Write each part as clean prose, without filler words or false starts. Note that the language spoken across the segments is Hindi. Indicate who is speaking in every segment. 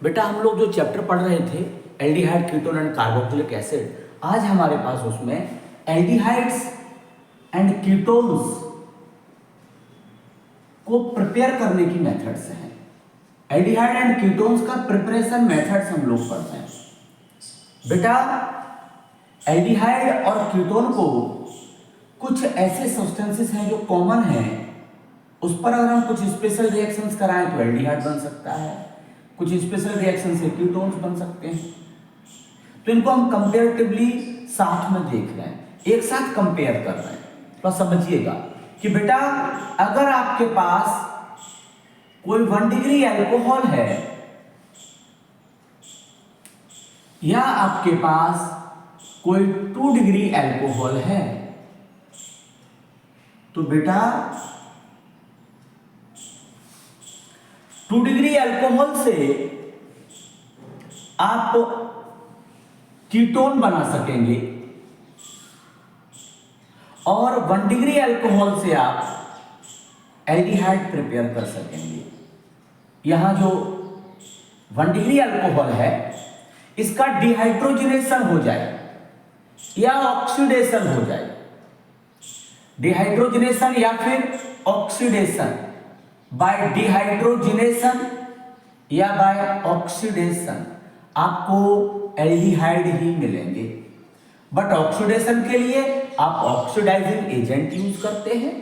Speaker 1: बेटा हम लोग जो चैप्टर पढ़ रहे थे aldehyde, ketone and carboxylic acid, आज हमारे पास उसमें एल्डिहाइड्स एंड कीटोन्स को प्रिपेयर करने की मेथड्स हैं। एल्डिहाइड एंड कीटोन्स का प्रिपरेशन मेथड्स हम लोग पढ़ते हैं। बेटा एल्डिहाइड और कीटोन को कुछ ऐसे सब्सटेंसेस हैं जो कॉमन हैं, उस पर अगर हम कुछ स्पेशल रिएक्शंस कराएं तो एल्डिहाइड बन सकता है, कुछ स्पेशल रिएक्शन से कीटोन्स बन सकते हैं। तो इनको हम कंपेरेटिवली साथ में देख रहे हैं, एक साथ कंपेयर कर रहे हैं। तो समझिएगा कि बेटा अगर आपके पास कोई 1 डिग्री अल्कोहल है या आपके पास कोई 2 डिग्री अल्कोहल है, तो बेटा 2 डिग्री अल्कोहल से आप कीटोन बना सकेंगे और 1 डिग्री अल्कोहल से आप एल्डिहाइड प्रिपेयर कर सकेंगे। यहां जो 1 डिग्री अल्कोहल है इसका डिहाइड्रोजनेशन हो जाए या ऑक्सीडेशन हो जाए, डिहाइड्रोजनेशन या फिर ऑक्सीडेशन, बाय डिहाइड्रोजनेशन या बाय ऑक्सीडेशन आपको एल्डिहाइड ही मिलेंगे। बट ऑक्सीडेशन के लिए आप ऑक्सीडाइजिंग एजेंट यूज करते हैं,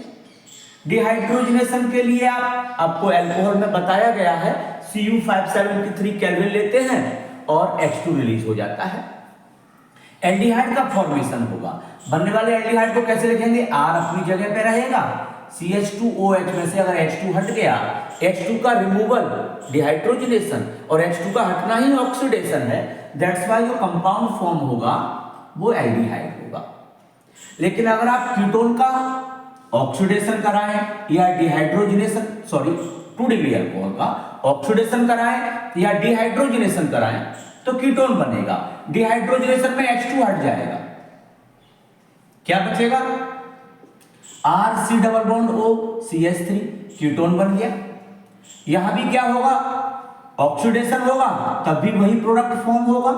Speaker 1: डिहाइड्रोजनेशन के लिए आपको अल्कोहल में बताया गया है Cu573 केल्विन लेते हैं और H2 रिलीज हो जाता है, एल्डिहाइड का फॉर्मेशन होगा। बनने वाले एल्डिहाइड को कैसे लिखेंगे? R अपनी जगह पे रहेगा, CH2OH में से अगर H2 हट गया, H2 का रिमूवल डिहाइड्रोजनेशन और H2 का हटना ही ऑक्सीडेशन है, दैट्स व्हाई जो कंपाउंड फॉर्म होगा वो एल्डिहाइड होगा। लेकिन अगर आप कीटोन का ऑक्सीडेशन कराएं या डिहाइड्रोजनेशन 2 डिग्री अल्कोहल का ऑक्सीडेशन कराएं या डिहाइड्रोजनेशन कराएं तो कीटोन बनेगा। डिहाइड्रोजनेशन में H2 हट जाएगा, क्या बचेगा? RC double bond O CH3 ketone बन गया। यहां भी क्या होगा? ऑक्सीडेशन होगा, तब भी वही प्रोडक्ट फॉर्म होगा।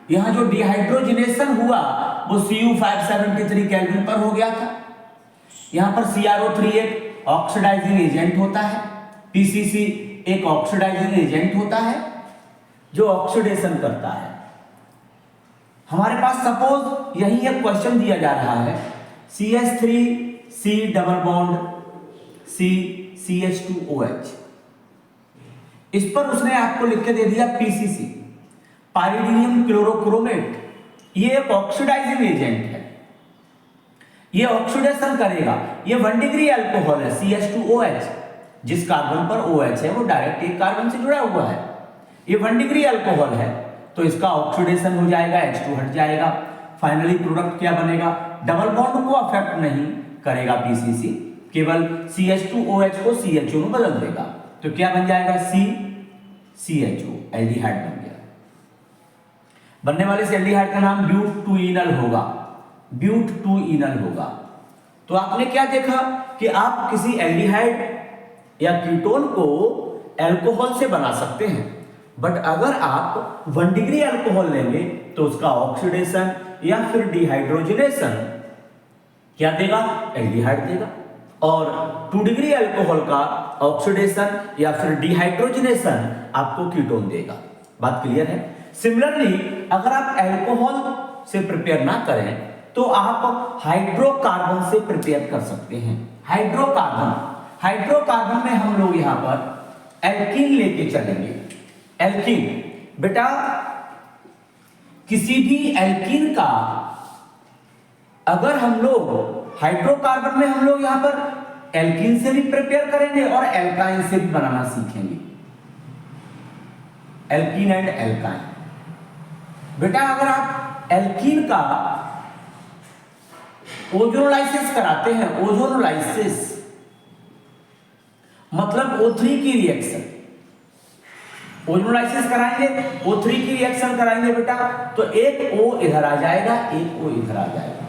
Speaker 1: यहां जो डिहाइड्रोजनेशन हुआ वो Cu573 केल्विन पर हो गया था। यहां पर CrO3 एक ऑक्सीडाइजिंग एजेंट होता है, PCC एक ऑक्सीडाइजिंग एजेंट होता है जो ऑक्सीडेशन करता है। हमारे पास सपोज यही एक क्वेश्चन दिया जा रहा है, CH3C double bond C CH2OH, इस पर उसने आपको लिख के दे दिया PCC पाइरीडियम क्लोरोक्रोमेट। ये एक ऑक्सीडाइजिंग एजेंट है, ये ऑक्सीडेशन करेगा। ये 1 डिग्री अल्कोहल है CH2OH, जिस कार्बन पर OH है वो डायरेक्ट एक कार्बन से जुड़ा हुआ है। ये 1 डिग्री अल्कोहल है तो इसका ऑक्सीडेशन हो जाएगा, H2 हट जाएगा, फाइनली प्रोडक्ट क्या बनेगा? डबल बॉन्ड को अफेक्ट नहीं करेगा PCC, केवल CH2OH को CHO में बदल देगा। तो क्या बन जाएगा? CHO, एल्डिहाइड बन गया। बनने वाले इस एल्डिहाइड का नाम ब्यूट-2-ईनल होगा, ब्यूट-2-ईनल होगा। तो आपने क्या देखा कि आप किसी एल्डिहाइड या कीटोन को अल्कोहल से बना सकते हैं, बट अगर आप 1 डिग्री अल्कोहल लेंगे तो उसका ऑक्सीडेशन या फिर डिहाइड्रोजनेशन क्या देगा? एल्डिहाइड देगा। और 2 डिग्री अल्कोहल का ऑक्सीडेशन या फिर डिहाइड्रोजनेशन आपको कीटोन देगा। बात क्लियर है? सिमिलरली अगर आप अल्कोहल से प्रिपेयर ना करें तो आप हाइड्रोकार्बन से प्रिपेयर कर सकते हैं। हाइड्रोकार्बन में हम लोग यहां पर एल्कीन लेके चलेंगे। एल्कीन बेटा किसी भी एल्कीन का अगर हम लोग हाइड्रोकार्बन में हम लोग यहां पर एल्कीन से भी प्रिपेयर करेंगे और एल्काइन से भी बनाना सीखेंगे, एल्कीन एंड एल्काइन। बेटा अगर आप एल्कीन का ओजोनोलाइसिस कराते हैं, ओजोनोलाइसिस मतलब O3 की रिएक्शन, ओजोनोलाइसिस कराएंगे, O3 की रिएक्शन कराएंगे बेटा, तो एक O इधर आ जाएगा, एक O इधर आ जाएगा,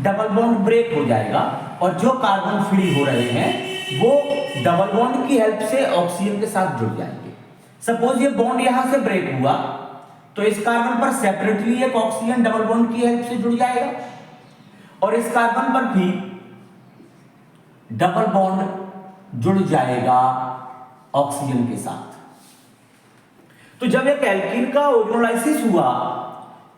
Speaker 1: डबल बॉन्ड ब्रेक हो जाएगा और जो कार्बन फ्री हो रहे हैं वो डबल बॉन्ड की हेल्प से ऑक्सीजन के साथ जुड़ जाएंगे। सपोज ये बॉन्ड यहां से ब्रेक हुआ तो इस कार्बन पर सेपरेटली एक ऑक्सीजन डबल बॉन्ड की हेल्प से जुड़ जाएगा और इस कार्बन पर भी डबल बॉन्ड जुड़ जाएगा ऑक्सीजन के साथ। तो जब एक एल्कीन का ओजोनोलाइसिस हुआ,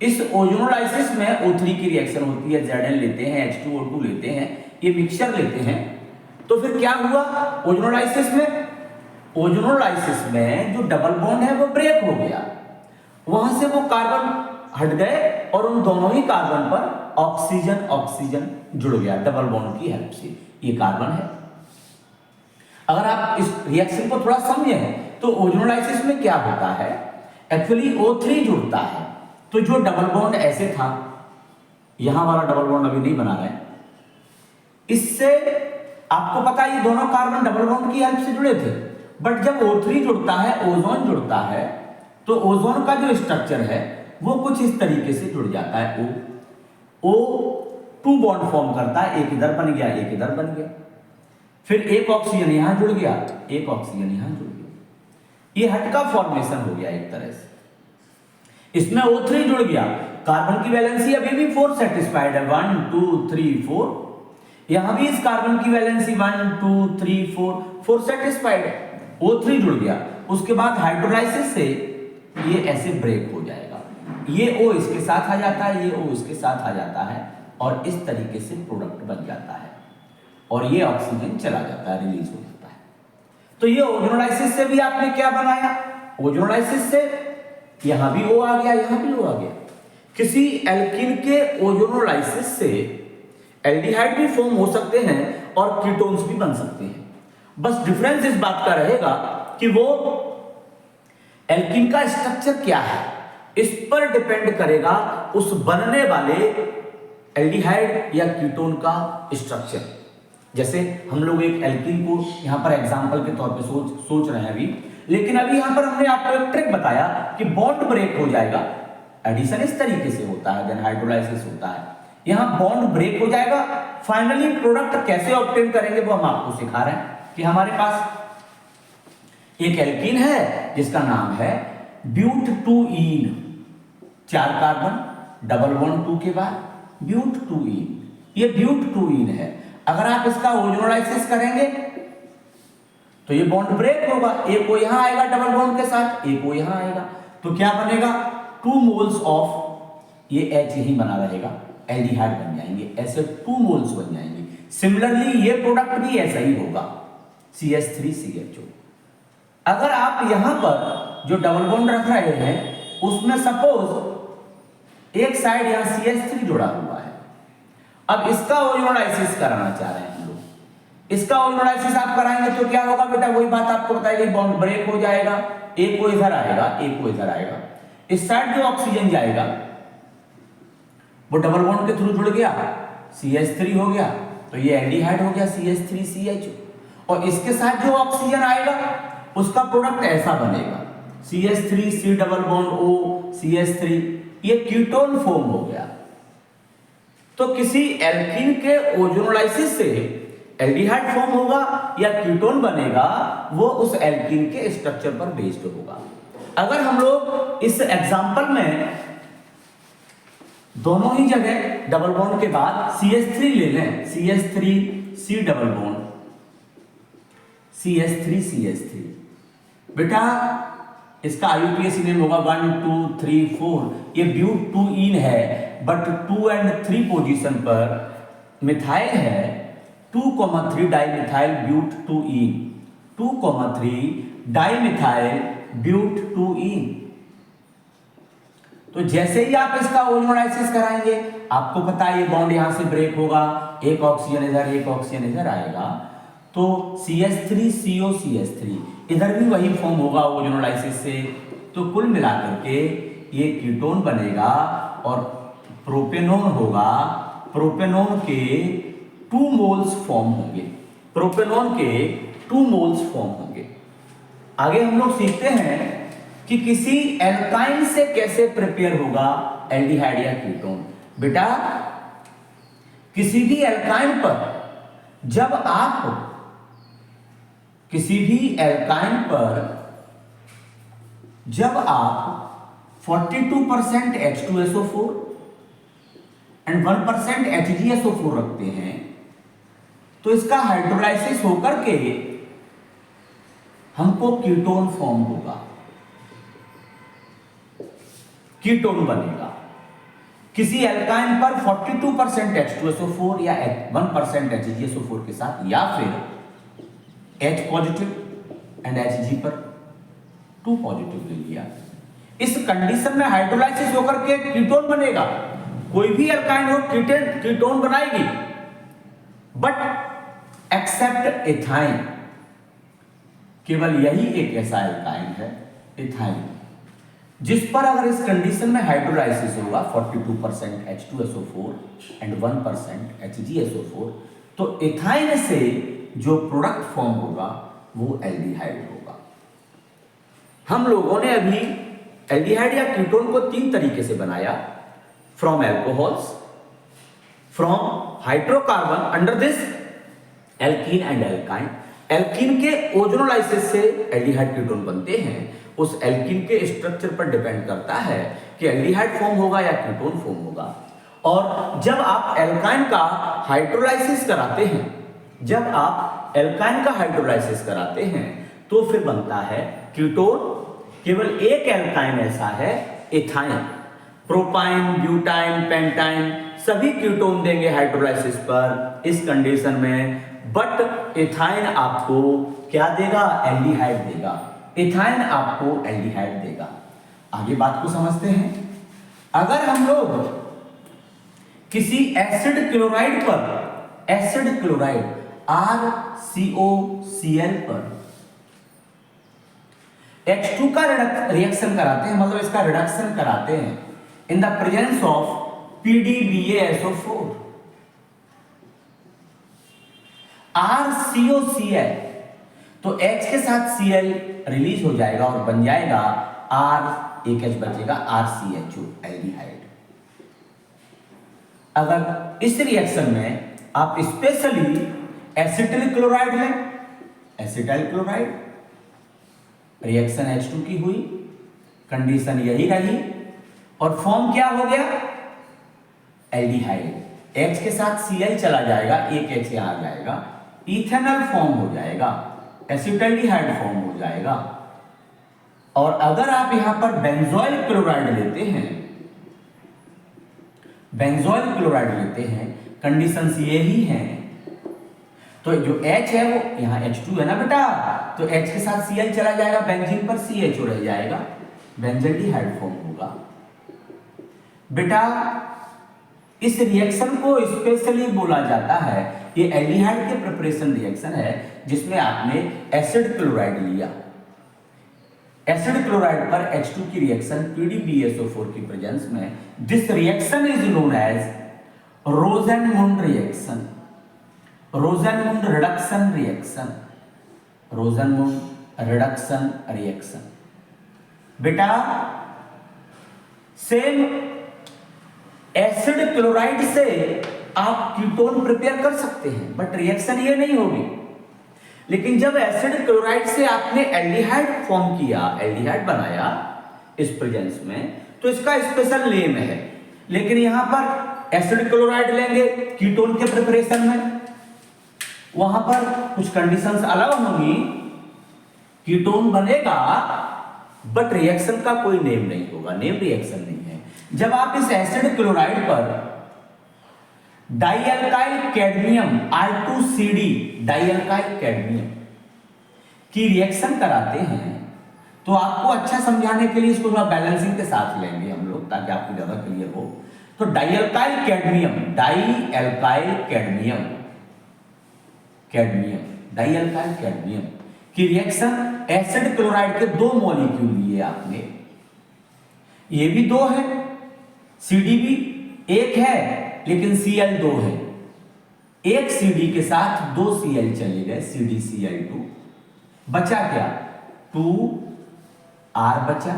Speaker 1: इस ओजोनोलाइसिस में O3 की रिएक्शन होती है, Zn लेते हैं, H2O2 लेते हैं, ये मिक्सचर लेते हैं। तो फिर क्या हुआ ओजोनोलाइसिस में जो डबल बॉन्ड है वो ब्रेक हो गया, वहां से वो कार्बन हट गए और उन दोनों ही कार्बन पर ऑक्सीजन जुड़ गया डबल बॉन्ड की हेल्प से। ये कार्बन है। अगर आप इस रिएक्शन को थोड़ा समझें तो ओजोनोलाइसिस में क्या होता है, एक्चुअली O3 जुड़ता है, तो जो डबल बॉन्ड ऐसे था, यहां वाला डबल बॉन्ड अभी नहीं बना रहे, इससे आपको पता है ये दोनों कार्बन डबल बॉन्ड की हेल्प से जुड़े थे। बट जब O3 जुड़ता है, ओजोन जुड़ता है, तो ओजोन का जो स्ट्रक्चर है वो कुछ इस तरीके से जुड़ जाता है। O2 बॉन्ड फॉर्म करता है, एक इधर बन गया, एक इधर बन गया, फिर एक ऑक्सीजन यहां जुड़ गया, एक ऑक्सीजन यहां जुड़ गया, ये हट का फॉर्मेशन हो गया एक तरह से। इसमें O3 जुड़ गया, कार्बन की वैलेंसी अभी भी 4 सेटिस्फाइड है, 1 2 3 4। यहां भी इस कार्बन की वैलेंसी 1 2 3 4 सेटिस्फाइड है, O3 जुड़ गया। उसके बाद हाइड्रोलाइसिस से ये ऐसे ब्रेक हो जाएगा, ये O इसके साथ आ जाता है, ये O इसके साथ आ जाता है और इस तरीके से प्रोडक्ट बन जाता है और ये ऑक्सीजन चला जाता है, रिलीज हो जाता है। तो ये ओजोनोलाइसिस से भी आपने क्या बनाया, ओजोनोलाइसिस से यहां भी O आ गया, यहां भी O आ गया। किसी एल्कीन के ओजोनोलाइसिस से एल्डिहाइड भी फॉर्म हो सकते हैं और कीटोन्स भी बन सकते हैं। बस डिफरेंस इस बात का रहेगा कि वो एल्कीन का स्ट्रक्चर क्या है, इस पर डिपेंड करेगा उस बनने वाले एल्डिहाइड या कीटोन का स्ट्रक्चर। जैसे हम लोग एक एल्कीन को यहां पर एग्जांपल के तौर पे सोच रहे हैं अभी, लेकिन अभी यहां पर हमने आपको एक ट्रिक बताया कि बॉन्ड ब्रेक हो जाएगा, एडिशन इस तरीके से होता है, देन हाइड्रोलाइसिस होता है, यहां बॉन्ड ब्रेक हो जाएगा। फाइनली प्रोडक्ट कैसे ऑब्टेन करेंगे वो हम आपको सिखा रहे हैं कि हमारे पास एक एल्कीन है जिसका नाम है ब्यूट-2-ईन, 4 कार्बन डबल बॉन्ड 2 के बाद ब्यूट-2-ईन, ये ब्यूट-2-ईन है। अगर आप इसका ओजोनोलाइसिस करेंगे तो ये बॉन्ड ब्रेक होगा, एक वो यहां आएगा डबल बॉन्ड के साथ, एक वो यहां आएगा, तो क्या बनेगा 2 मोल्स ऑफ ये H यही बना रहेगा, एल्डिहाइड बन जाएंगे, ऐसे 2 मोल्स बन जाएंगे। सिमिलरली ये प्रोडक्ट भी ऐसा ही होगा, CH3CHO। अगर आप यहां पर जो डबल बॉन्ड रख रहे हैं उसमें सपोज एक साइड यहां CH3 जुड़ा हुआ है, अब इसका ओजोनोलाइसिस कराना चाह रहे हैं हम लोग, इसका ओजोनोलाइसिस आप कराएंगे तो क्या होगा बेटा, वही बात आपको बताई गई, बॉन्ड ब्रेक हो जाएगा, एक वो इधर आएगा, एक वो इधर आएगा, इस साइड जो ऑक्सीजन जाएगा वो डबल बॉन्ड के थ्रू जुड़ गया, CH3 हो गया, तो ये एल्डिहाइड हो गया CH3CHO, और इसके साथ जो ऑक्सीजन आएगा उसका प्रोडक्ट ऐसा बनेगा CH3 C double bond O CH3, ये कीटोन फॉर्म हो गया। तो किसी एल्कीन के ओजोनोलाइसिस से एल्डिहाइड फॉर्म होगा या कीटोन बनेगा, वो उस एल्कीन के स्ट्रक्चर पर बेस्ड होगा। अगर हम लोग इस एग्जांपल में दोनों ही जगह डबल बॉन्ड के बाद CH3 ले लें, CH3 C double bond CH3CH3, बेटा इसका IUPAC नेम होगा 1 2 3 4, ये ब्यूट-2-ईन है, बट 2 और 3 पोजीशन पर मिथाइल है, 2,3 डाइमिथाइल ब्यूट-2-ईन, 2,3 डाइमिथाइल ब्यूट-2-ईन। तो जैसे ही आप इसका ओजोनोलाइसिस कराएंगे, आपको पता है ये बॉन्ड यहां से ब्रेक होगा, एक ऑक्सीजन इधर, एक ऑक्सीजन इधर आएगा, तो CH3CO CH3 इधर भी वही फॉर्म होगा ओजोनोलाइसिस से, तो कुल मिलाकर के ये कीटोन बनेगा और प्रोपेनोन होगा, प्रोपेनोन के 2 मोल्स फॉर्म होंगे, प्रोपेनोन के 2 मोल्स फॉर्म होंगे। आगे हम लोग सीखते हैं कि किसी एल्काइन से कैसे प्रिपेयर होगा एल्डिहाइड या कीटोन। बेटा किसी भी एल्काइन पर जब आप किसी भी एल्काइन पर जब आप 42% H2SO4 एंड 1% HgSO4 रखते हैं तो इसका हाइड्रोलाइसिस होकर के हमको कीटोन फॉर्म होगा, कीटोन बनेगा। किसी एल्काइन पर 42% H2SO4 या 1% HgSO4 के साथ, या फिर H पॉजिटिव एंड Hg पर 2 पॉजिटिव ले लिया, इस कंडीशन में हाइड्रोलाइसिस होकर के कीटोन बनेगा। कोई भी एल्काइन हो कीटोन बनाएगी, बट एक्सेप्ट एथाइन, केवल यही एक ऐसा एल्काइन है एथाइन जिस पर अगर इस कंडीशन में हाइड्रोलाइसिस होगा 42% H2SO4 एंड 1% HgSO4, तो एथाइन से जो प्रोडक्ट फॉर्म होगा वो एल्डिहाइड होगा। हम लोगों ने अभी एल्डिहाइड या कीटोन को 3 तरीके से बनाया, from alcohols, from hydrocarbon under this alkene and alkyne. Alkene के ओजोनोलाइसिस से एल्डिहाइड कीटोन बनते हैं। उस एल्कीन के स्ट्रक्चर पर डिपेंड करता है कि एल्डिहाइड फॉर्म होगा या कीटोन फॉर्म होगा। और जब आप एल्काइन का हाइड्रोलाइसिस कराते हैं, जब आप एल्काइन का हाइड्रोलाइसिस कराते हैं तो फिर बनता है कीटोन। केवल एक एल्काइन ऐसा है एथाइन, प्रोपाइन, ब्यूटाइन, पेंटाइन सभी कीटोन देंगे हाइड्रोलाइसिस पर इस कंडीशन में, बट एथाइन आपको क्या देगा? एल्डिहाइड देगा। एथाइन आपको एल्डिहाइड देगा। आगे बात को समझते हैं। अगर हम लोग किसी एसिड क्लोराइड पर, एसिड क्लोराइड RCOCl पर H2 का रिएक्शन कराते हैं, मतलब इसका रिडक्शन कराते हैं in the presence of PDBaSO4, RCOCl, तो H के साथ Cl रिलीज हो जाएगा और बन जाएगा R, एक H बचेगा RCHO एल्डिहाइड। अगर इस रिएक्शन में आप स्पेशली एसिटिल क्लोराइड लें, एसिटाइल क्लोराइड, रिएक्शन H2 की हुई, कंडीशन यही रही और फॉर्म क्या हो गया? एल्डिहाइड। H के साथ Cl चला जाएगा, एक H यहां आ जाएगा, इथेनॉल फॉर्म हो जाएगा, एसिटाल्डिहाइड फॉर्म हो जाएगा। और अगर आप यहां पर बेंजोइल क्लोराइड लेते हैं, बेंजोइल क्लोराइड लेते हैं, कंडीशंस यही हैं, तो जो H है वो यहां H2 है ना बेटा, तो H के साथ Cl चला जाएगा, बेंजीन पर CHO रह जाएगा, बेंजल्डिहाइड फॉर्म होगा। बेटा इस रिएक्शन को स्पेशली बोला जाता है, ये एल्डिहाइड के प्रिपरेशन रिएक्शन है जिसमें आपने एसिड क्लोराइड लिया, एसिड क्लोराइड पर H2 की रिएक्शन PDBaSO4 की प्रेजेंस में, this reaction is known as Rosenmund reaction, Rosenmund reduction reaction, Rosenmund reduction reaction. बेटा सेम एसिड क्लोराइड से आप कीटोन प्रिपेयर कर सकते हैं, बट रिएक्शन ये नहीं होगी। लेकिन जब एसिड क्लोराइड से आपने एल्डिहाइड फॉर्म किया, एल्डिहाइड बनाया इस प्रेजेंस में, तो इसका स्पेशल नेम है। लेकिन यहां पर एसिड क्लोराइड लेंगे कीटोन के प्रिपरेशन में, वहां पर कुछ कंडीशंस अलग होंगी, कीटोन बनेगा बट रिएक्शन का कोई नेम नहीं होगा, नेम रिएक्शन नहीं है। जब आप इस एसिड क्लोराइड पर डाइअल्काइल कैडमियम R2CD, डाइअल्काइल कैडमियम की रिएक्शन कराते हैं, तो आपको अच्छा समझाने के लिए इसको थोड़ा बैलेंसिंग के साथ लेंगे हम लोग ताकि आपको ज्यादा क्लियर हो। तो डाइअल्काइल कैडमियम, डाइअल्काइल कैडमियम, कैडमियम, डाइअल्काइल कैडमियम की रिएक्शन एसिड क्लोराइड के 2 मॉलिक्यूल लिए आपने, ये भी 2 है, CD भी 1 है, लेकिन Cl 2 है, एक CD के साथ 2 Cl चले गए, CdCl2, बचा क्या? 2R बचा,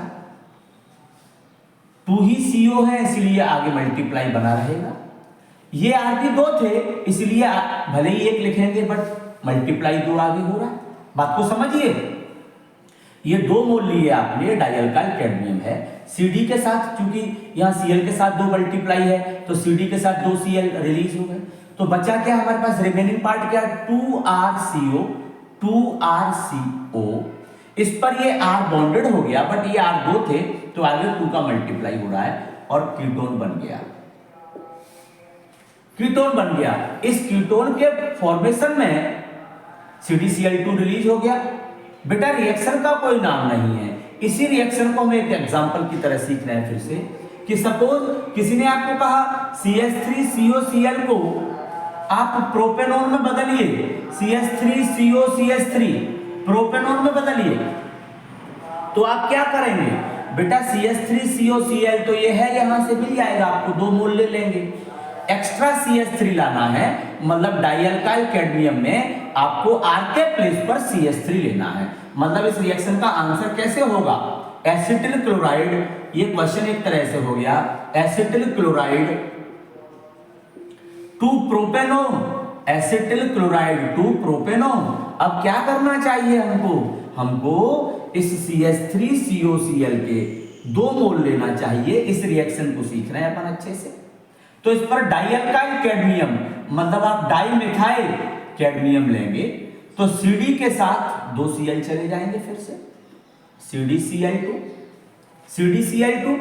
Speaker 1: 2 ही CO है इसलिए आगे मल्टीप्लाई बना रहेगा। ये R भी 2 थे इसलिए भले ही 1 लिखेंगे बट मल्टीप्लाई 2 आगे हो रहा है। बात को समझिए। ये 2 मोल लिए आपने, डाइअल्काइल कैडमियम है। Cd के साथ, चूंकि यहाँ Cl के साथ 2 मल्टीप्लाई है तो Cd के साथ 2 Cl रिलीज हो गए, तो बचा क्या हमारे पास, रिमेनिंग पार्ट क्या, 2RCO, 2RCO। इस पर ये R बॉन्डेड हो गया, बट ये R 2 थे तो आगे 2 का मल्टीप्लाई हो रहा है और कीटोन बन गया, कीटोन बन गया। इस कीटोन के फॉर्मेशन में CdCl2 रिलीज हो गया। बेटा रिएक्शन का कोई नाम नहीं है, इसी रिएक्शन को हम एक एग्जांपल की तरह सीख रहे हैं फिर से, कि सपोज किसी ने आपको कहा CH3COCl को आप प्रोपेनॉन में बदलिए, CH3COCH3 प्रोपेनॉन में बदलिए, तो आप क्या करेंगे बेटा, CH3COCl तो ये है, यहां से मिल जाएगा आपको, 2 मोल ले लेंगे। एक्स्ट्रा CH3 लाना है, मतलब डाइअल्काइल कैडमियम में आपको R के प्लेस पर CH3 लेना है। मतलब इस रिएक्शन का आंसर कैसे होगा, एसिटिल क्लोराइड, ये क्वेश्चन एक तरह से हो गया, acetyl chloride to propanone, acetyl chloride to propanone. अब क्या करना चाहिए हमको, हमको इस CH3COCl के 2 मोल लेना चाहिए। इस रिएक्शन को सीख रहे हैं अपन अच्छे से। तो इस पर डाइअल्काइल कैडमियम, मतलब आप डाइमिथाइल कैडमियम लेंगे तो Cd के साथ 2 Cl चले जाएंगे, फिर से CdCl2, CdCl2,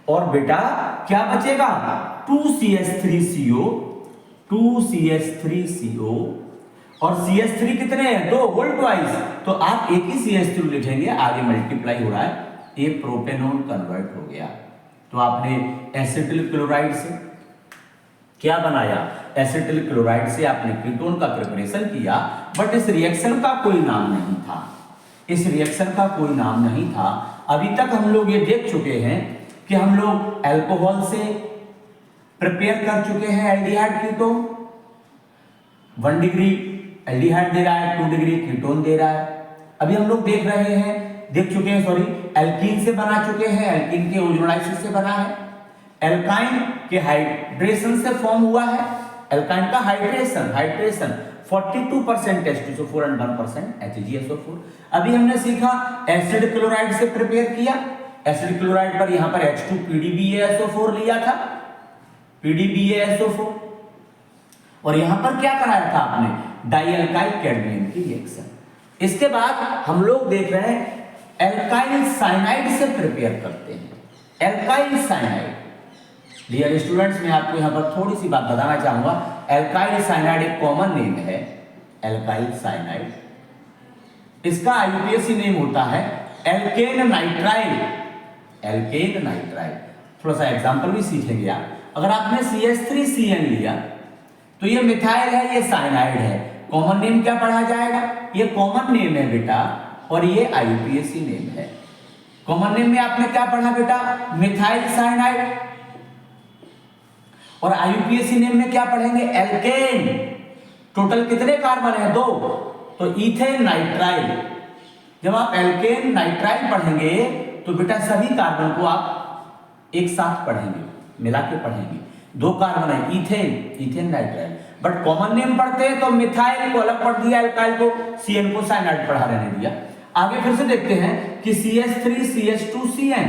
Speaker 1: और बेटा क्या बचेगा, 2CH3CO, 2CH3CO, और CH3 कितने हैं, 2 होल ट्वाइस, तो आप एक ही CH3 लिखेंगे, आगे मल्टीप्लाई हो रहा है, ये प्रोपेनॉन कन्वर्ट हो गया। तो आपने एसिटिल क्लोराइड से क्या बनाया, एसिटिल क्लोराइड से आपने कीटोन का प्रिपरेशन किया, बट इस रिएक्शन का कोई नाम नहीं था, इस रिएक्शन का कोई नाम नहीं था। अभी तक हम लोग ये देख चुके हैं कि हम लोग अल्कोहल से प्रिपेयर कर चुके हैं एल्डिहाइड कीटोन, 1 डिग्री एल्डिहाइड दे रहा है, 2 डिग्री कीटोन दे रहा है। अभी हम लोग देख चुके हैं सॉरी, एल्कीन से बना चुके हैं, एल्कीन के ओजोनाइसिस से बना है, एल्काइन के हाइड्रेशन से फॉर्म हुआ है, एल्काइन का हाइड्रेशन 42% H2SO4 एंड 1% HgSO4। अभी हमने सीखा एसिड क्लोराइड से प्रिपेयर किया, एसिड क्लोराइड पर यहां पर H2PDBaSO4 लिया था, PDBaSO4, और यहां पर क्या कराया था आपने, डाइअल्काइल कैडमियम की रिएक्शन। इसके बाद हम लोग देख रहे हैं एल्काइल साइनाइड से प्रिपेयर करते हैं, एल्काइल साइनाइड। डियर स्टूडेंट्स, मैं आपको यहां पर थोड़ी सी बात बताना चाहूंगा। एल्काइल साइनाइड एक कॉमन नेम है, एल्काइल साइनाइड, इसका IUPAC नेम होता है एल्केन नाइट्राइल, एल्केन नाइट्राइल। थोड़ा सा एग्जांपल भी सीखेंगे आप। अगर आपने CH3CN लिया तो ये मिथाइल है, ये साइनाइड है, कॉमन नेम क्या पढ़ा जाएगा, ये कॉमन नेम है बेटा, और ये IUPAC नेम है। कॉमन नेम में आपने क्या पढ़ा बेटा, मिथाइल साइनाइड, और IUPAC नेम में क्या पढ़ेंगे, एल्केन। टोटल कितने कार्बन है, 2, तो इथेन नाइट्राइल। जब आप एल्केन नाइट्राइल पढ़ेंगे तो बेटा सभी कार्बन को आप एक साथ पढ़ेंगे, मिला के पढ़ेंगे। 2 कार्बन है, ethane nitrile, but common name पढ़ते हैं तो मिथाइल को अलग पढ़ दिया, एल्काइल को, CN को साइनाइड पढ़ा रहने दिया। आगे फिर से देखते हैं कि CH3CH2CN,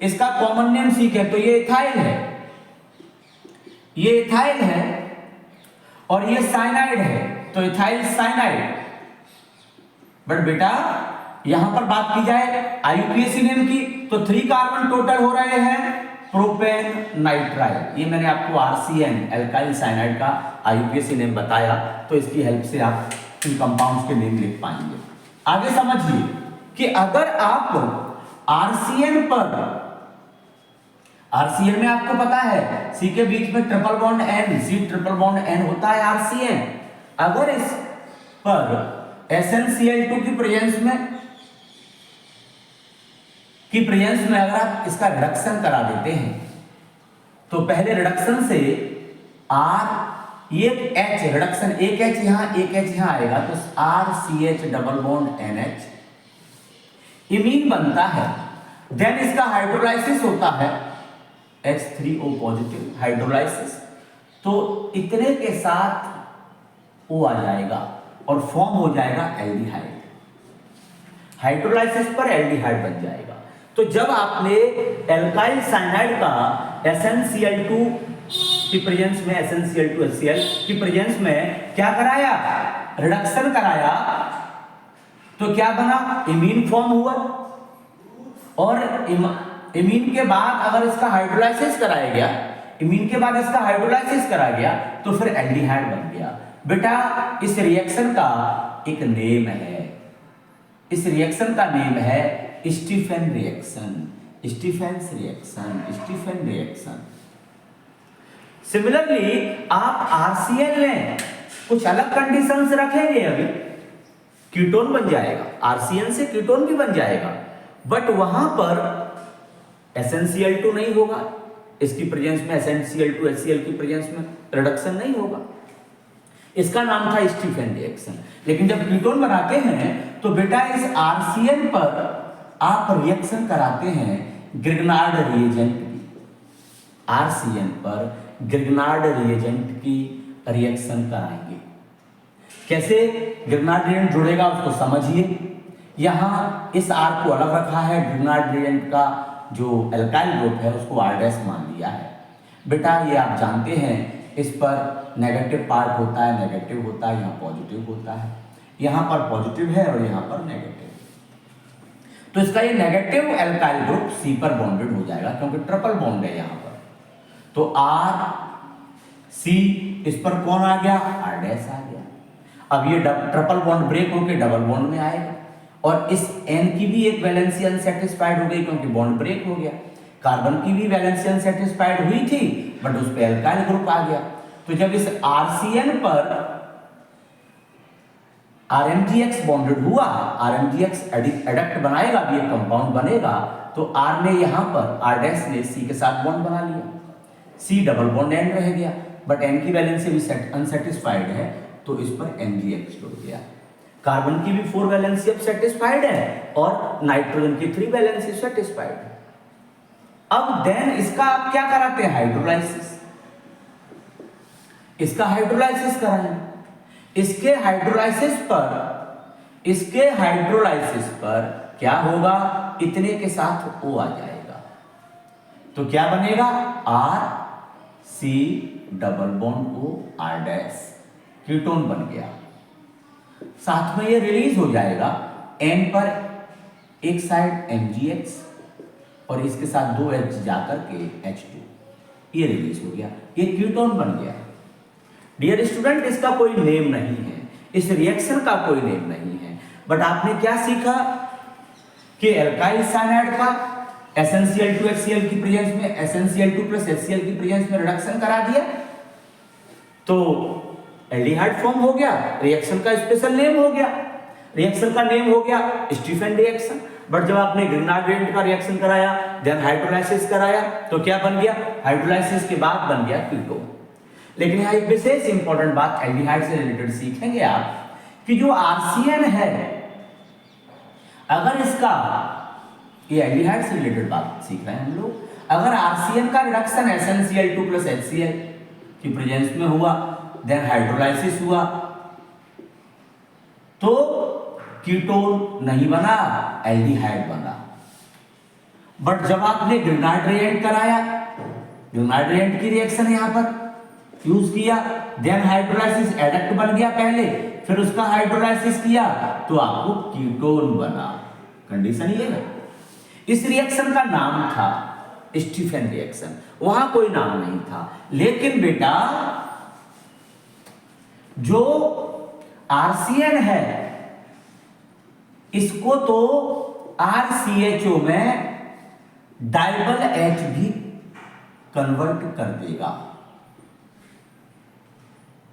Speaker 1: इसका कॉमन नेम सीखे तो ये इथाइल है, ये इथाइल है, और ये साइनाइड है, तो इथाइल साइनाइड। बट बेटा यहां पर बात की जाए IUPAC नेम की तो 3 कार्बन टोटल हो रहे हैं, प्रोपेन नाइट्राइल। ये मैंने आपको RCN एल्काइल साइनाइड का IUPAC नेम बताया, तो इसकी हेल्प से आप इन कंपाउंड्स के नेम लिख पाएंगे। आगे समझिए कि अगर आप RCN पर, RCN में आपको पता है C के बीच में triple bond N, C triple bond N होता है RCN। अगर इस पर SnCl2 की प्रेजेंस में अगर आप इसका रिडक्शन करा देते हैं तो पहले रिडक्शन से R, ये H रिडक्शन, एक H यहां एक H यहां आएगा तो RCH double bond NH imine बनता है। देन इसका हाइड्रोलाइसिस होता है H3O पॉजिटिव हाइड्रोलाइसिस, तो इतने के साथ O आ जाएगा और फॉर्म हो जाएगा एल्डिहाइड। हाइड्रोलाइसिस पर एल्डिहाइड बन जाएगा। तो जब आपने एल्काइल साइनाइड का SnCl2 की प्रेजेंस में, SnCl2HCl की प्रेजेंस में क्या कराया, रिडक्शन कराया, तो क्या बना, इमीन फॉर्म हुआ। और इमीन के बाद अगर इसका हाइड्रोलाइसिस कराया गया, इमीन के बाद इसका हाइड्रोलाइसिस कराया गया तो फिर एल्डिहाइड बन गया। बेटा इस रिएक्शन का एक नेम है, इस रिएक्शन का नेम है Stephen reaction, Stephens reaction, Stephen reaction. Similarly आप RCl में कुछ अलग कंडीशंस रखेंगे, अभी कीटोन बन जाएगा, RCl से कीटोन भी बन जाएगा, बट वहां पर SnCl2 नहीं होगा, इसकी प्रेजेंस में SnCl2HCl की प्रेजेंस में रिडक्शन नहीं होगा। इसका नाम था स्टीफन रिएक्शन। लेकिन जब कीटोन बनाते हैं तो बेटा इस RCl पर आप रिएक्शन कराते हैं ग्रिग्नार्ड रिएजेंट की, RCl पर ग्रिग्नार्ड रिएजेंट की रिएक्शन कराएंगे। कैसे ग्रिग्नार्ड रिएजेंट जुड़ेगा उसको समझिए। यहां इस R को अलग रखा है, ग्रिग्नार्ड रिएजेंट का जो एल्काइल ग्रुप है उसको R' मान लिया है। बेटा ये आप जानते हैं इस पर नेगेटिव पार्ट होता है, नेगेटिव होता है, यहाँ पॉजिटिव होता है, यहाँ पर पॉजिटिव है और यहाँ पर नेगेटिव। तो इसका ये नेगेटिव एल्काइल ग्रुप C पर बॉन्डेड हो जाएगा क्योंकि ट्रिपल बॉन्ड है यहाँ पर। तो R C इस पर कौन आ गया, R' आ गया। अब ये ट्रिपल बॉन्ड ब्रेक होकर डबल बॉन्ड में आएगा और इस N की भी एक वैलेंसी अनसेटिस्फाइड हो गई क्योंकि बॉन्ड ब्रेक हो गया। कार्बन की भी वैलेंसी अनसेटिस्फाइड हुई थी बट उस पे एल्काइल ग्रुप आ गया। तो जब इस RCl पर RMgX बॉन्डेड हुआ, RMgX एडक्ट बनाएगा, भी एक कंपाउंड बनेगा, तो R ने यहां पर R' ने C के साथ बॉन्ड बना लिया, C डबल बॉन्ड N रह गया, बट N की वैलेंसी भी अनसेटिस्फाइड है तो इस पर MgX जुड़ गया। कार्बन की भी 4 वैलेंसी अब सेटिस्फाइड है और नाइट्रोजन की 3 वैलेंसी सेटिस्फाइड है। अब देन इसका आप क्या कराते हैं, हाइड्रोलाइसिस, इसका हाइड्रोलाइसिस कराएंगे। इसके हाइड्रोलाइसिस पर क्या होगा, इतने के साथ O आ जाएगा, तो क्या बनेगा, RC double bond O R', ketone बन गया। साथ में ये रिलीज हो जाएगा, N पर एक साइड MgX और इसके साथ 2 H जाकर के H2, ये रिलीज हो गया, ये कीटोन बन गया। डियर स्टूडेंट इसका कोई नेम नहीं है, इस रिएक्शन का कोई नेम नहीं है, बट आपने क्या सीखा कि एल्काइल साइनाइड का SnCl2HCl की प्रेजेंस में SnCl2+HCl की प्रेजेंस में रिडक्शन करा दिया तो एल्डिहाइड फॉर्म हो गया, रिएक्शन का स्पेशल नेम हो गया, रिएक्शन का नेम हो गया स्टीफन रिएक्शन। बट जब आपने ग्रिग्नार्ड रिएजेंट का रिएक्शन कराया, देन हाइड्रोलाइसिस कराया, तो क्या बन गया, हाइड्रोलाइसिस के बाद बन गया कीटोन। लेकिन यहाँ एक विशेष इंपॉर्टेंट बात एल्डिहाइड से रिलेटेड सीखेंगे आप कि जो RCl है, अगर इसका, ये एल्डिहाइड से रिलेटेड बात सीख रहे हैं हम लोग, अगर RCl का रिडक्शन SnCl2+HCl की प्रेजेंस में हुआ, देन हाइड्रोलाइसिस हुआ, तो कीटोन नहीं बना, एल्डिहाइड बना। बट जब आपने ग्रिग्नार्ड रिएजेंट कराया, ग्रिग्नार्ड रिएजेंट की रिएक्शन यहां पर यूज किया, देन हाइड्रोलाइसिस एडक्ट बन गया पहले, फिर उसका हाइड्रोलाइसिस किया तो आपको कीटोन बना। कंडीशन ये है। इस रिएक्शन का नाम था स्टीफन रिएक्शन, वहां कोई नाम नहीं था। लेकिन बेटा जो RCl है इसको तो RCHO में डाइबल H भी कन्वर्ट कर देगा।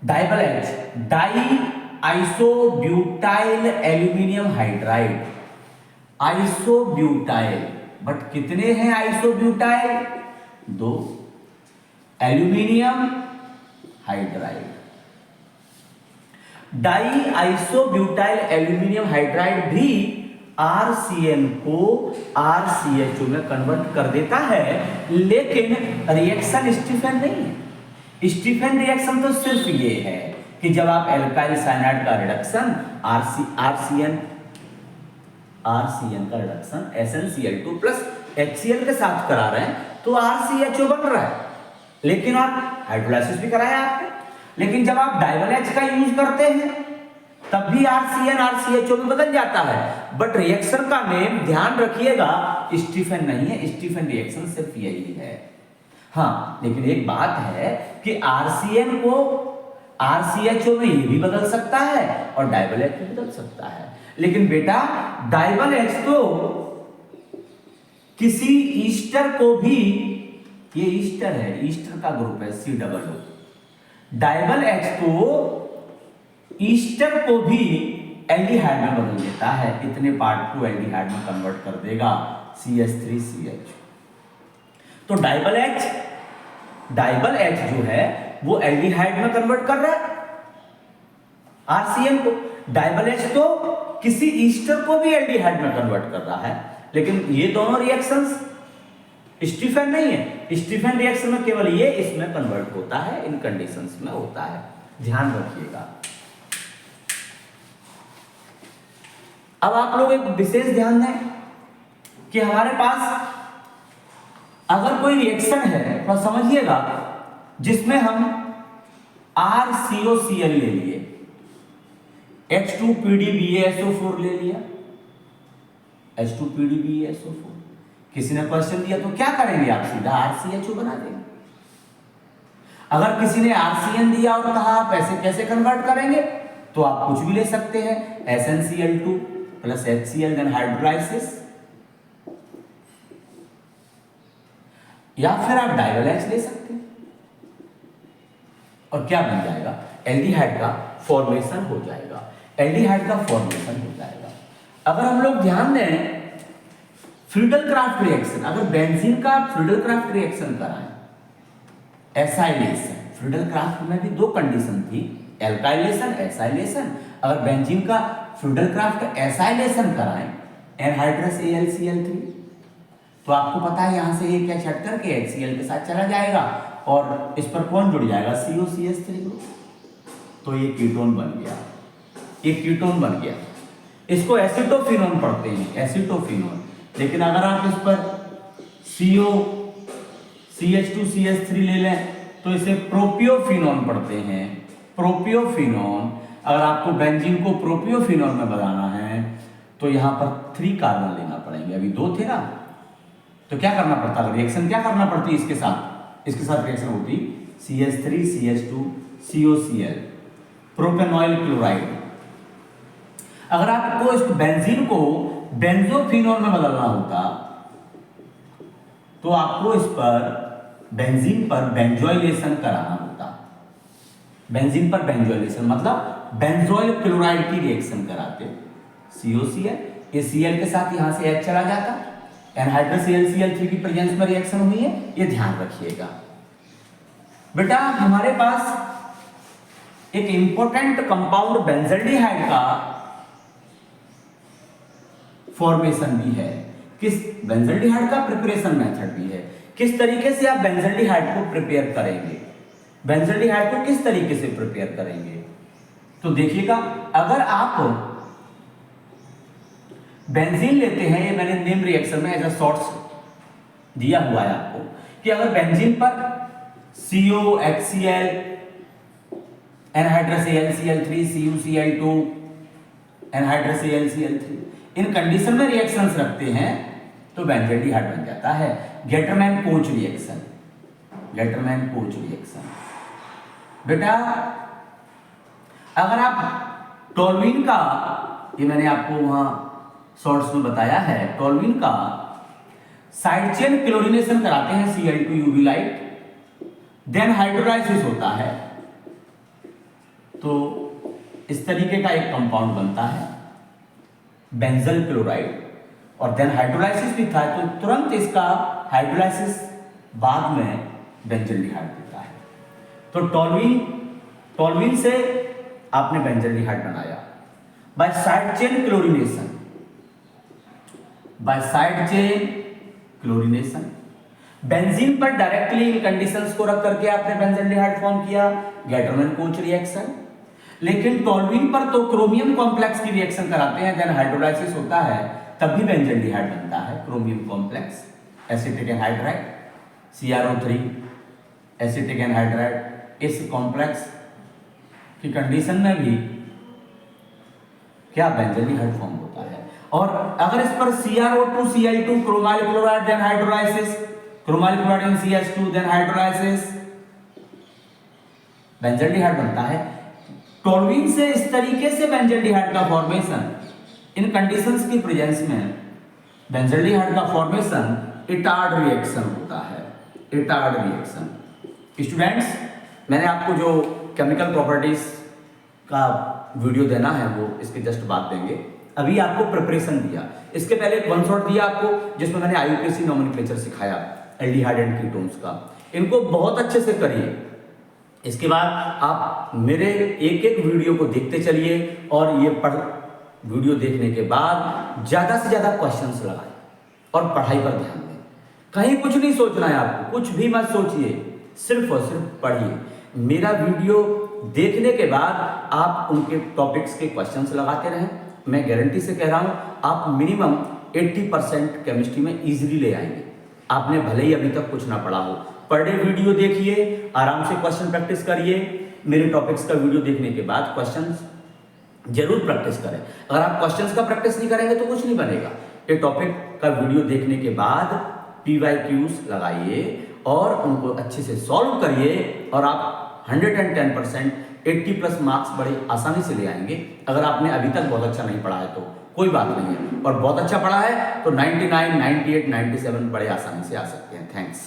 Speaker 1: डाइबल H, die isobutyl aluminium hydride, isobutyl, but कितने हैं isobutyl, 2, aluminium hydride. Die isobutyl aluminium hydride भी RCl को RCHO में कन्वर्ट कर देता है, लेकिन रिएक्शन स्टीफन नहीं है। स्टीफन रिएक्शन तो सिर्फ ये है कि जब आप एल्काइल साइनाइड का रिडक्शन RCl RCN का रिडक्शन SnCl2 प्लस HCl के साथ करा रहे हैं तो RCHO बन रहा है, लेकिन आप हाइड्रोलाइसिस भी कराया आपने, लेकिन जब आप डाइवल H का यूज करते हैं तब भी RCN RCHO में बदल जाता है, बट रिएक्शन का नेम ध्यान रखिएगा स्टीफन नहीं है, स्टीफन रिएक्शन सिर्फ यही है। हाँ, लेकिन एक बात है कि RCN को RCHO में ये भी बदल सकता है और डाइवल H भी बदल सकता है, लेकिन बेटा डाइवल H तो किसी ईस्टर को भी, ये ईस्टर है, ईस्टर का ग्रुप है COO, डाइवल H तो ईस्टर को भी एल्डिहाइड में बदल देता है, इतने पार्ट को एल्डिहाइड में कन्वर्ट कर देगा CH3CH। तो डाइवल H जो है वो एल्डिहाइड में कन्वर्ट कर रहा है RCN को, डाइवल H तो किसी ईस्टर को भी एल्डिहाइड में कन्वर्ट कर रहा है, लेकिन ये दोनों रिएक्शंस स्टीफन नहीं है, स्टीफन रिएक्शन में केवल ये इसमें कन्वर्ट होता है, इन कंडीशंस में होता है, ध्यान रखिएगा। अब आप लोग एक विशेष ध्यान दें कि हमारे पास अगर कोई रिएक्शन है तो समझिएगा जिसमें हम RCOCl ले लिए, H2PDBaSO4 ले लिया, H2PDBaSO4, किसी ने क्वेश्चन दिया तो क्या करेंगे आप, सीधा RCHO बना देंगे। अगर किसी ने RCN दिया और कहा आप ऐसे कैसे कन्वर्ट करेंगे, तो आप कुछ भी ले सकते हैं, SnCl2 plus HCl then hydrolysis, या फिर आप डाइवल H ले सकते हैं और क्या बन जाएगा, एल्डिहाइड का फॉर्मेशन हो जाएगा, एल्डिहाइड का फॉर्मेशन हो जाएगा। अगर हम लोग ध्यान दें फ्रीडल-क्राफ्ट रिएक्शन, अगर बेंजीन का फ्रीडल-क्राफ्ट रिएक्शन कराएं, एसाइलेशन, फ्रीडल-क्राफ्ट में भी दो कंडीशन थी, एल्काइलेशन एसाइलेशन, अगर बेंजीन का फ्रीडल-क्राफ्ट एसाइलेशन कराएं एनहाइड्रस AlCl3, तो आपको पता है यहां से एक क्या छट करके HCl के साथ चला जाएगा और इस पर कौन जुड़ जाएगा, COCH3 ग्रुप, तो ये कीटोन बन गया, ये कीटोन बन गया। इसको एसिटोफिनोन पढ़ते हैं, एसिटोफिनोन, लेकिन अगर आप इस पर COCH2CH3 ले लें तो इसे प्रोपियोफिनोन पढ़ते हैं, प्रोपियोफिनोन। अगर आपको बेंजीन को प्रोपियोफिनोन में बनाना है तो यहां पर 3 कार्बन लेना पड़ेंगे, अभी 2 थे ना, तो क्या करना पड़ता है, रिएक्शन क्या करना पड़ती है इसके साथ रिएक्शन होती CH3CH2 COCl, प्रोपेनॉइल क्लोराइड। अगर आपको इस बेंजीन को बेंजोफिनोन में बदलना होता तो आपको इस पर बेंजीन पर बेंजोइलेशन कराना होता, बेंजीन पर बेंजोइलेशन मतलब बेंजोइल क्लोराइड की रिएक्शन कराते, COCl, ये Cl के साथ यहां से H चला जाता, एनहाइड्रस AlCl3 की प्रेजेंस में रिएक्शन हुई है, ये ध्यान रखिएगा। बेटा हमारे पास एक इंपॉर्टेंट कंपाउंड बेंजल्डिहाइड का फॉर्मेशन भी है, किस बेंजल्डिहाइड का प्रिपरेशन मेथड भी है, किस तरीके से आप बेंजल्डिहाइड को प्रिपेयर करेंगे, बेंजल्डिहाइड को किस तरीके से प्रिपेयर करेंगे। तो देखिएगा, अगर आप बेंजीन लेते हैं, ये मैंने नेम रिएक्शन में एज शॉर्ट्स दिया हुआ है आपको, कि अगर बेंजीन पर CO HCl anhydrous AlCl3 CuCl2 anhydrous AlCl3 इन कंडीशन में रिएक्शंस रखते हैं तो बेंजल्डिहाइड बन जाता है, गेटरमैन-कोच रिएक्शन, गेटरमैन-कोच रिएक्शन। बेटा अगर आप टोल्यूइन का, ये मैंने आपको वहां शॉर्ट्स में बताया है, टोल्यूइन का साइड चेन क्लोरीनेशन कराते हैं Cl2 UV light, then hydrolysis होता है, तो इस तरीके का एक कंपाउंड बनता है बेंजल क्लोराइड, और देन हाइड्रोलाइसिस भी था तो तुरंत इसका हाइड्रोलाइसिस बाद में बेंजल्डिहाइड देता है। तो टोल्यूइन से आपने बेंजल्डिहाइड बनाया by side chain chlorination, by side chain chlorination. Benzene पर डायरेक्टली इन कंडीशंस को रख करके आपने बेंजल्डिहाइड फॉर्म किया, गेटरमैन-कोच रिएक्शन। लेकिन टोल्यूइन पर तो क्रोमियम कॉम्प्लेक्स की रिएक्शन कराते हैं, देन हाइड्रोलाइसिस होता है, तब भी बेंजल्डिहाइड बनता है, chromium complex, acetic anhydride, CrO3 acetic anhydride. इस कॉम्प्लेक्स की कंडीशन में भी क्या बेंजल्डिहाइड फॉर्म होता है। और अगर इस पर CrO2 Cl2 chromyl chloride then hydrolysis, chromyl chloride in CH2 then hydrolysis, benzaldehyde बनता है। टोल्यूइन से इस तरीके से बेंजल्डिहाइड का फॉर्मेशन, इन कंडीशंस की प्रेजेंस में बेंजल्डिहाइड का फॉर्मेशन इटार्ड रिएक्शन होता है, इटार्ड रिएक्शन। स्टूडेंट्स, मैंने आपको जो केमिकल प्रॉपर्टीज का वीडियो देना है वो इसके जस्ट बाद देंगे। अभी आपको प्रिपरेशन दिया, इसके पहले एक वन शॉट दिया आपको जिसमें मैंने IUPAC नोमेनक्लेचर सिखाया एल्डिहाइड एंड कीटोन्स का। इनको बहुत अच्छे से करिए। इसके बाद आप मेरे एक एक वीडियो को देखते चलिए और ये वीडियो देखने के बाद ज़्यादा से ज़्यादा क्वेश्चंस लगाएं और पढ़ाई पर ध्यान दें। कहीं कुछ नहीं सोचना है आपको, कुछ भी मत सोचिए, सिर्फ और सिर्फ पढ़िए। मेरा वीडियो देखने के बाद आप उनके टॉपिक्स के क्वेश्चंस लगाते रहें। मैं गारंटी से कह रहा हूं आप मिनिमम 80% केमिस्ट्री में इजीली ले आएंगे। आपने भले ही अभी तक कुछ ना पढ़ा हो, पर डे वीडियो देखिए, आराम से क्वेश्चन प्रैक्टिस करिए। मेरे टॉपिक्स का वीडियो देखने के बाद क्वेश्चंस जरूर प्रैक्टिस करें। अगर आप क्वेश्चंस का प्रैक्टिस नहीं करेंगे तो कुछ नहीं बनेगा। ये टॉपिक का वीडियो देखने के बाद PYQs लगाइए और उनको अच्छे से सॉल्व करिए और आप 110% 80+ मार्क्स बड़े आसानी से ले आएंगे। अगर आपने अभी तक बहुत अच्छा नहीं पढ़ा है तो कोई बात नहीं है, और बहुत अच्छा पढ़ा है तो 99, 98, 97 बड़े आसानी से आ सकते हैं। थैंक्स।